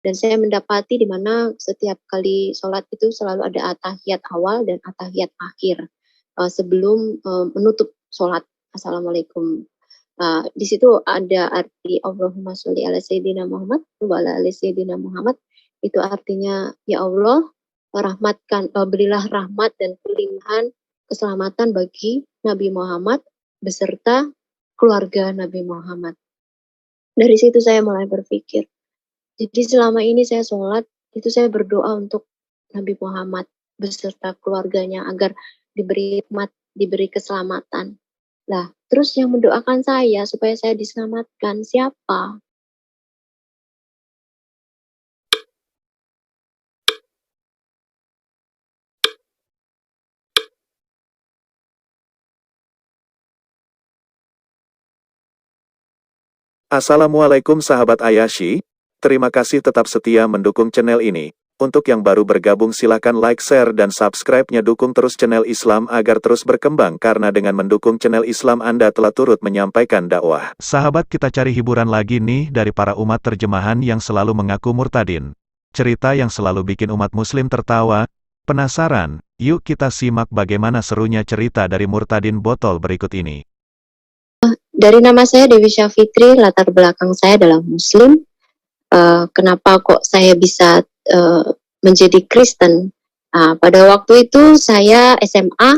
Dan saya mendapati di mana setiap kali sholat itu selalu ada at-tahiyat awal dan at-tahiyat akhir, sebelum, menutup sholat. Assalamualaikum. Di situ ada arti Allahumma sholli ala sayyidina Muhammad wa ala ali sayyidina Muhammad. Itu artinya, ya Allah, berilah rahmat dan kelimpahan keselamatan bagi Nabi Muhammad beserta keluarga Nabi Muhammad. Dari situ saya mulai berpikir, jadi selama ini saya sholat, itu saya berdoa untuk Nabi Muhammad beserta keluarganya agar diberi hikmat, diberi keselamatan. Lah, terus yang mendoakan saya supaya saya diselamatkan siapa? Assalamualaikum sahabat Ayashi, terima kasih tetap setia mendukung channel ini. Untuk yang baru bergabung silakan like, share, dan subscribe-nya, dukung terus channel Islam agar terus berkembang karena dengan mendukung channel Islam Anda telah turut menyampaikan dakwah. Sahabat, kita cari hiburan lagi nih dari para umat terjemahan yang selalu mengaku murtadin. Cerita yang selalu bikin umat muslim tertawa. Penasaran? Yuk kita simak bagaimana serunya cerita dari murtadin botol berikut ini. Dari nama saya Dewi Syafitri, latar belakang saya adalah Muslim. Kenapa kok saya bisa menjadi Kristen? Pada waktu itu saya SMA,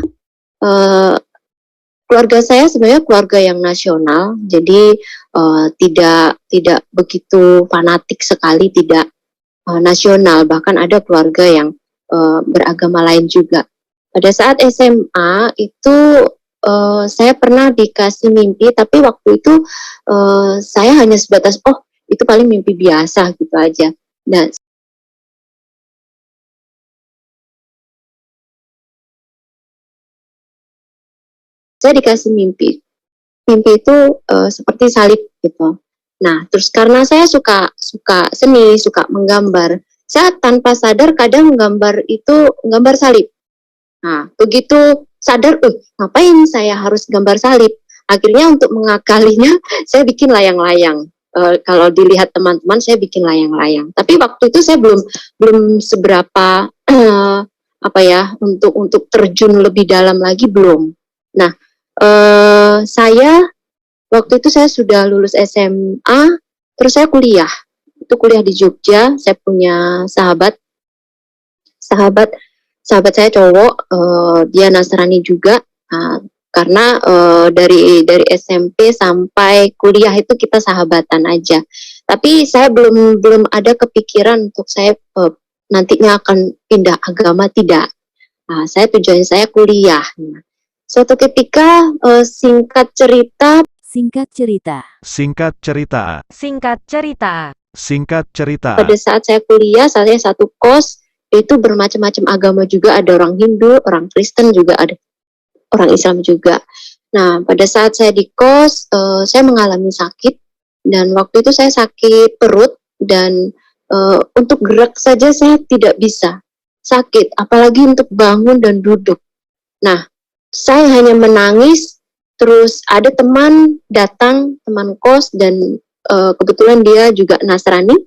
keluarga saya sebenarnya keluarga yang nasional, jadi tidak begitu fanatik sekali, tidak nasional. Bahkan ada keluarga yang beragama lain juga. Pada saat SMA itu saya pernah dikasih mimpi, tapi waktu itu saya hanya sebatas, oh itu paling mimpi biasa gitu aja. Nah, saya dikasih mimpi. Mimpi itu seperti salib gitu. Nah, terus karena saya suka seni, suka menggambar, saya tanpa sadar kadang gambar salib. Nah, begitu sadar, ngapain saya harus gambar salib? Akhirnya untuk mengakalinya, saya bikin layang-layang. Kalau dilihat teman-teman, saya bikin layang-layang. Tapi waktu itu saya belum seberapa untuk terjun lebih dalam lagi, belum. Nah, saya waktu itu saya sudah lulus SMA, terus saya kuliah. Itu kuliah di Jogja. Saya punya sahabat saya cowok, dia Nasrani juga, karena dari SMP sampai kuliah itu kita sahabatan aja. Tapi saya belum ada kepikiran untuk saya nantinya akan pindah agama, tidak. Tujuan saya kuliah. Suatu ketika, singkat cerita. Pada saat saya kuliah, saya satu kos. Itu bermacam-macam agama juga, ada orang Hindu, orang Kristen juga, ada orang Islam juga. Nah, pada saat saya di kos, saya mengalami sakit, dan waktu itu saya sakit perut, dan untuk gerak saja saya tidak bisa, sakit, apalagi untuk bangun dan duduk. Nah, saya hanya menangis, terus ada teman datang, teman kos, dan kebetulan dia juga Nasrani,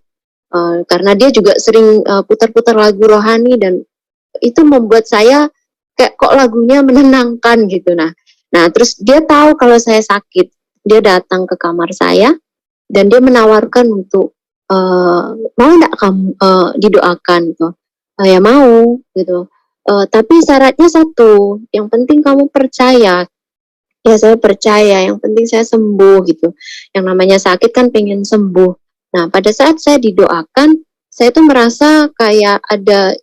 karena dia juga sering putar-putar lagu rohani, dan itu membuat saya kayak kok lagunya menenangkan gitu. Nah terus dia tahu kalau saya sakit, dia datang ke kamar saya dan dia menawarkan untuk mau enggak kamu didoakan gitu. Ya mau gitu. Tapi syaratnya satu, yang penting kamu percaya. Ya saya percaya, yang penting saya sembuh gitu. Yang namanya sakit kan pengen sembuh. Nah, pada saat saya didoakan, saya tuh merasa kayak ada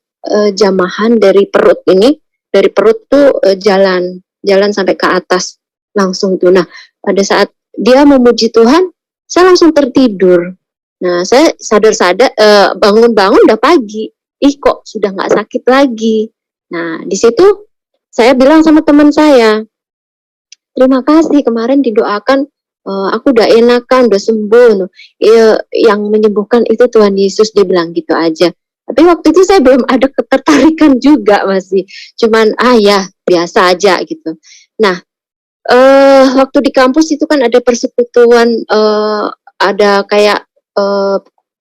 jamahan dari perut ini, dari perut tuh jalan sampai ke atas langsung tuh. Nah, pada saat dia memuji Tuhan, saya langsung tertidur. Nah, saya sadar-sadar bangun-bangun udah pagi. Ih, kok sudah nggak sakit lagi. Nah, di situ saya bilang sama teman saya, terima kasih kemarin didoakan, aku udah enakan, udah sembuh. Yang menyembuhkan itu Tuhan Yesus, dia bilang gitu aja. Tapi waktu itu saya belum ada ketertarikan juga, masih cuman ya biasa aja gitu. Nah, waktu di kampus itu kan ada persekutuan, ada kayak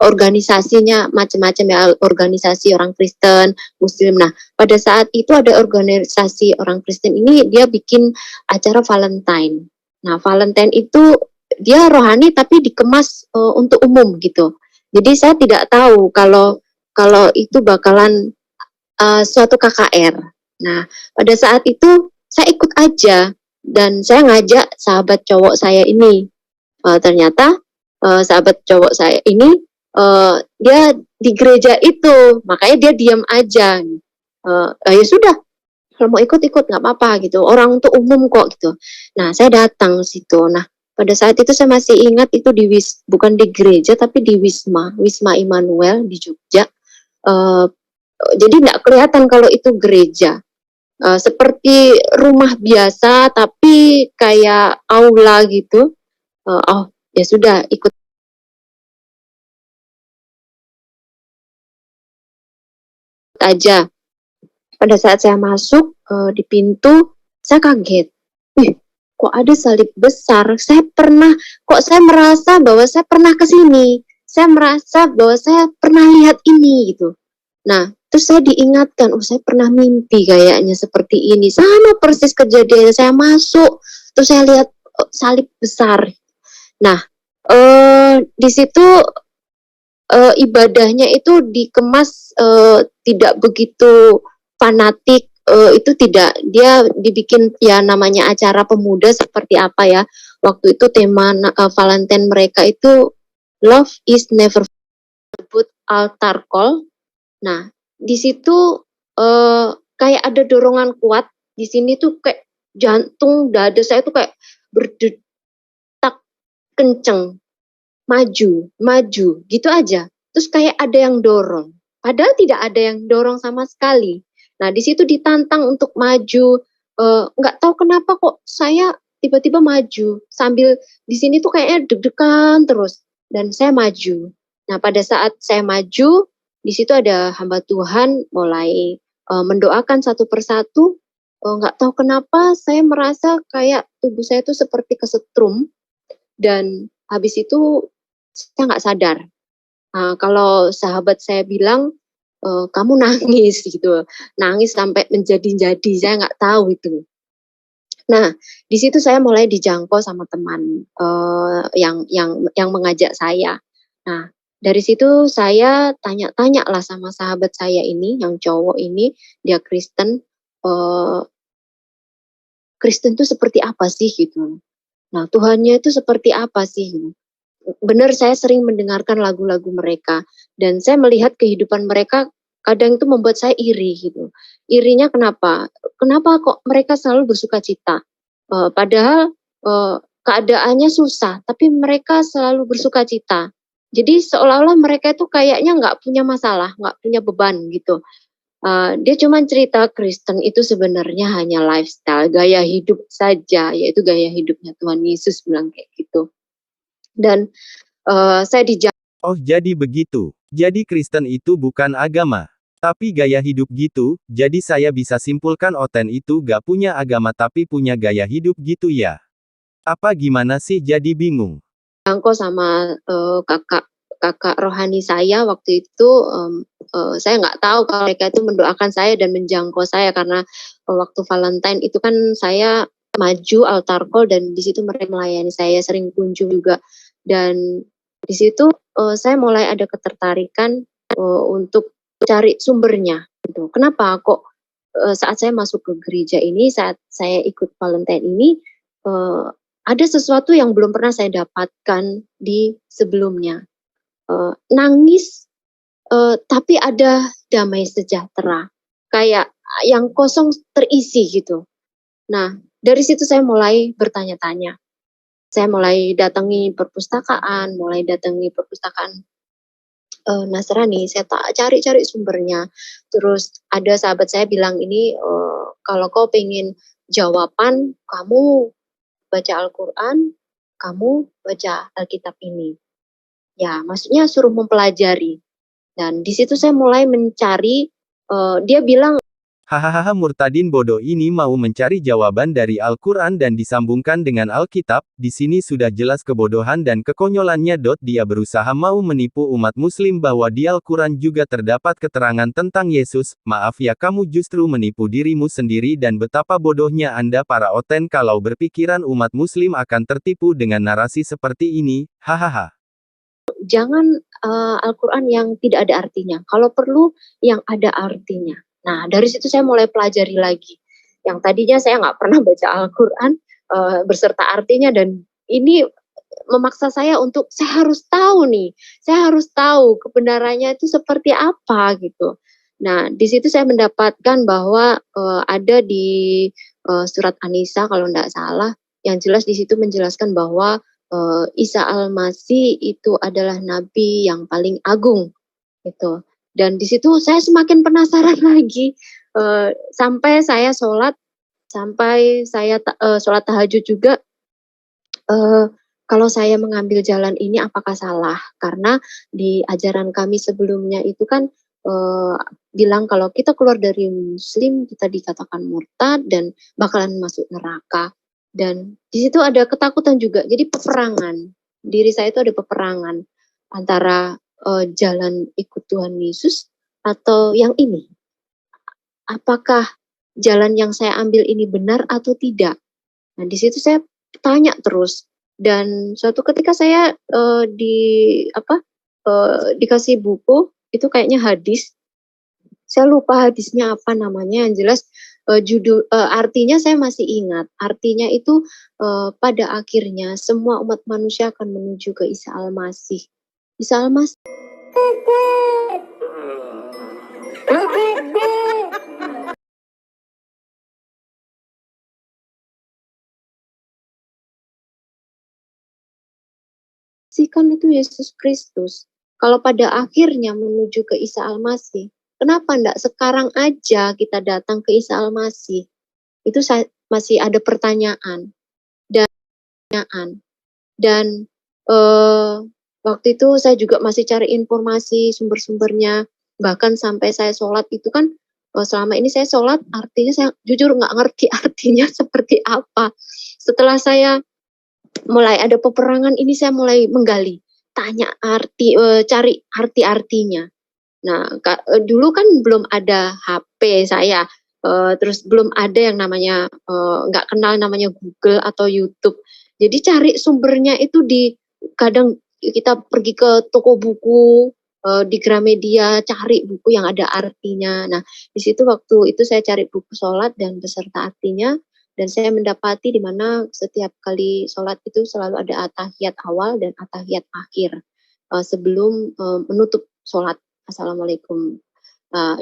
organisasinya macam-macam ya, organisasi orang Kristen, Muslim. Nah, pada saat itu ada organisasi orang Kristen ini dia bikin acara Valentine. Nah, Valentine itu dia rohani tapi dikemas untuk umum gitu. Jadi saya tidak tahu kalau itu bakalan suatu KKR. Nah, pada saat itu saya ikut aja dan saya ngajak sahabat cowok saya ini. Ternyata sahabat cowok saya ini dia di gereja itu, makanya dia diam aja. Ya sudah, kalau mau ikut-ikut nggak apa-apa gitu. Orang untuk umum kok gitu. Nah, saya datang situ. Nah, pada saat itu saya masih ingat itu bukan di gereja tapi di Wisma Immanuel di Jogja. Uh, jadi nggak kelihatan kalau itu gereja. Seperti rumah biasa tapi kayak aula gitu. Oh ya sudah ikut aja. Pada saat saya masuk di pintu, saya kaget. Wih, kok ada salib besar? Kok saya merasa bahwa saya pernah ke sini. Saya merasa bahwa saya pernah lihat ini gitu. Nah, terus saya diingatkan, saya pernah mimpi kayaknya seperti ini. Sama persis kejadiannya, saya masuk, terus saya lihat salib besar. Nah, di situ ibadahnya itu dikemas tidak begitu fanatik, itu tidak, dia dibikin ya namanya acara pemuda seperti apa ya. Waktu itu tema Valentine mereka itu Love is Never But Altar Call. Nah, di situ kayak ada dorongan kuat. Di sini tuh kayak jantung dada saya tuh kayak berdetak kenceng, maju, gitu aja. Terus kayak ada yang dorong. Padahal tidak ada yang dorong sama sekali. Nah, di situ ditantang untuk maju. Nggak tahu kenapa kok saya tiba-tiba maju. Sambil di sini tuh kayaknya deg-degan terus. Dan saya maju. Nah, pada saat saya maju, di situ ada hamba Tuhan mulai mendoakan satu persatu. Nggak tahu kenapa saya merasa kayak tubuh saya itu seperti kesetrum. Dan habis itu saya nggak sadar. Kalau sahabat saya bilang, kamu nangis gitu, nangis sampai menjadi-jadi, saya nggak tahu itu. Nah, di situ saya mulai dijangkau sama teman yang mengajak saya. Nah, dari situ saya tanya-tanya lah sama sahabat saya ini, yang cowok ini, dia Kristen. Kristen itu seperti apa sih gitu? Nah, Tuhannya itu seperti apa sih? Benar, saya sering mendengarkan lagu-lagu mereka dan saya melihat kehidupan mereka kadang itu membuat saya iri gitu. Irinya kenapa? Kenapa kok mereka selalu bersukacita? Padahal keadaannya susah, tapi mereka selalu bersukacita. Jadi seolah-olah mereka itu kayaknya nggak punya masalah, nggak punya beban gitu. Dia cuma cerita Kristen itu sebenarnya hanya lifestyle, gaya hidup saja, yaitu gaya hidupnya Tuhan Yesus, bilang kayak gitu. Dan saya Oh, jadi begitu. Jadi Kristen itu bukan agama, tapi gaya hidup gitu. Jadi saya bisa simpulkan Oten itu gak punya agama tapi punya gaya hidup gitu ya. Apa gimana sih, jadi bingung. dijangkau sama kakak rohani saya waktu itu. Saya nggak tahu kalau mereka itu mendoakan saya dan menjangkau saya karena waktu Valentine itu kan saya maju altar call dan di situ mereka melayani saya, sering kunjung juga. Dan di situ saya mulai ada ketertarikan untuk cari sumbernya gitu. Kenapa kok saat saya masuk ke gereja ini, saat saya ikut Valentine ini, ada sesuatu yang belum pernah saya dapatkan di sebelumnya. Nangis, tapi ada damai sejahtera, kayak yang kosong terisi gitu. Nah, dari situ saya mulai bertanya-tanya. Saya mulai datangi perpustakaan Nasrani, saya cari-cari sumbernya. Terus ada sahabat saya bilang ini, kalau kau pengen jawaban, kamu baca Al-Quran, kamu baca Alkitab ini. Ya, maksudnya suruh mempelajari. Dan di situ saya mulai mencari, dia bilang, Hahaha, murtadin bodoh ini mau mencari jawaban dari Al-Quran dan disambungkan dengan Alkitab. Di sini sudah jelas kebodohan dan kekonyolannya. Dia berusaha mau menipu umat muslim bahwa di Al-Quran juga terdapat keterangan tentang Yesus. Maaf ya, kamu justru menipu dirimu sendiri dan betapa bodohnya Anda para oten kalau berpikiran umat muslim akan tertipu dengan narasi seperti ini. Hahaha. Jangan Al-Quran yang tidak ada artinya. Kalau perlu yang ada artinya. Nah, dari situ saya mulai pelajari lagi. Yang tadinya saya nggak pernah baca Al-Quran beserta artinya, dan ini memaksa saya untuk saya harus tahu nih, saya harus tahu kebenarannya itu seperti apa gitu. Nah, di situ saya mendapatkan bahwa ada di surat An-Nisa kalau tidak salah, yang jelas di situ menjelaskan bahwa Isa Al-Masih itu adalah nabi yang paling agung gitu. Dan di situ saya semakin penasaran lagi sampai saya sholat, sampai saya sholat tahajud juga. Kalau saya mengambil jalan ini apakah salah? Karena di ajaran kami sebelumnya itu kan bilang kalau kita keluar dari Muslim kita dikatakan murtad dan bakalan masuk neraka. Dan di situ ada ketakutan juga. Jadi peperangan. Diri saya itu ada peperangan antara jalan ikut Tuhan Yesus atau yang ini. Apakah jalan yang saya ambil ini benar atau tidak? Nah, di situ saya tanya terus. Dan suatu ketika saya dikasih buku itu kayaknya hadis. Saya lupa hadisnya apa namanya, yang jelas artinya saya masih ingat. Artinya itu pada akhirnya semua umat manusia akan menuju ke Isa Al-Masih. Isa Al-Masih kan itu Yesus Kristus. Kalau pada akhirnya menuju ke Isa Al-Masih, kenapa enggak sekarang aja kita datang ke Isa Al-Masih? Itu masih ada pertanyaan. Dan waktu itu saya juga masih cari informasi sumber-sumbernya. Bahkan sampai saya sholat itu kan, selama ini saya sholat artinya saya jujur nggak ngerti artinya seperti apa. Setelah saya mulai ada peperangan ini, saya mulai menggali, tanya cari arti-artinya. Nah, dulu kan belum ada HP saya, terus belum ada yang namanya nggak kenal namanya Google atau YouTube. Jadi cari sumbernya itu kadang kita pergi ke toko buku, di Gramedia, cari buku yang ada artinya. Nah, di situ waktu itu saya cari buku sholat dan beserta artinya, dan saya mendapati di mana setiap kali sholat itu selalu ada atahiyat awal dan atahiyat akhir sebelum menutup sholat. Assalamualaikum.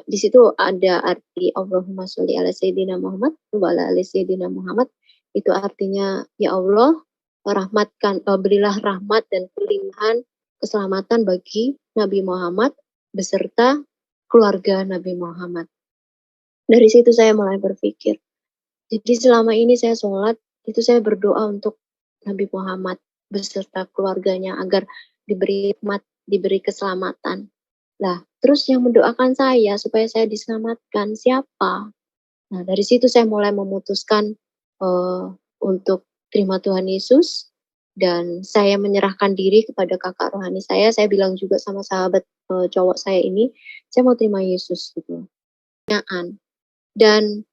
Di situ ada arti Allahumma sholli ala sayyidina Muhammad wa ala ali sayyidina Muhammad. Itu artinya, ya Allah, berilah rahmat dan pilihan keselamatan bagi Nabi Muhammad beserta keluarga Nabi Muhammad. Dari situ saya mulai berpikir. Jadi selama ini saya sholat, itu saya berdoa untuk Nabi Muhammad beserta keluarganya agar diberi rahmat, diberi keselamatan. Nah, terus yang mendoakan saya supaya saya diselamatkan siapa? Nah, dari situ saya mulai memutuskan untuk terima Tuhan Yesus, dan saya menyerahkan diri kepada kakak rohani saya. Saya bilang juga sama sahabat cowok saya ini, saya mau terima Yesus gitu. Dan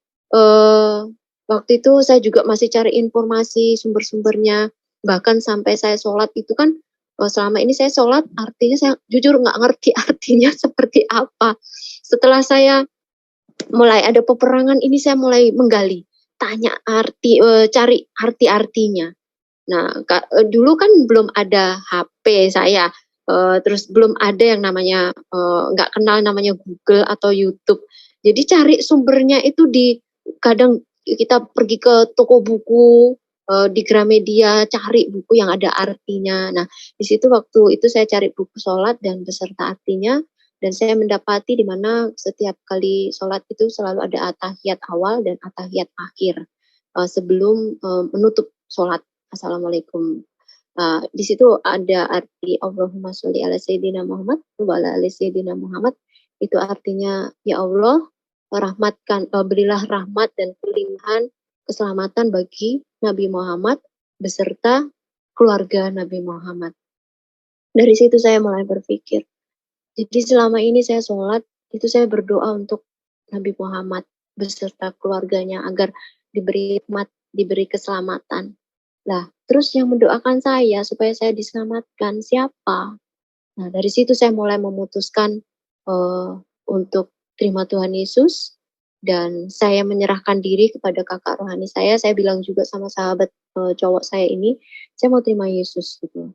waktu itu saya juga masih cari informasi sumber-sumbernya. Bahkan sampai saya sholat itu kan, selama ini saya sholat artinya saya jujur nggak ngerti artinya seperti apa. Setelah saya mulai ada peperangan ini, saya mulai menggali, tanya cari arti-artinya. Nah, dulu kan belum ada HP saya, terus belum ada yang namanya nggak kenal namanya Google atau YouTube. Jadi cari sumbernya itu kadang kita pergi ke toko buku, di Gramedia, cari buku yang ada artinya. Nah, di situ waktu itu saya cari buku sholat dan beserta artinya, dan saya mendapati di mana setiap kali sholat itu selalu ada atahiyat awal dan atahiyat akhir sebelum menutup sholat. Assalamualaikum. Di situ ada arti Allahumma sholli ala sayyidina Muhammad wa ala ali sayyidina Muhammad. Itu artinya, ya Allah, berilah rahmat dan kelimpahan keselamatan bagi Nabi Muhammad beserta keluarga Nabi Muhammad. Dari situ saya mulai berpikir, jadi selama ini saya sholat, itu saya berdoa untuk Nabi Muhammad beserta keluarganya agar diberi hikmat, diberi keselamatan. Nah, terus yang mendoakan saya supaya saya diselamatkan siapa? Nah, dari situ saya mulai memutuskan untuk terima Tuhan Yesus, dan saya menyerahkan diri kepada kakak rohani saya. Saya bilang juga sama sahabat cowok saya ini, saya mau terima Yesus gitu.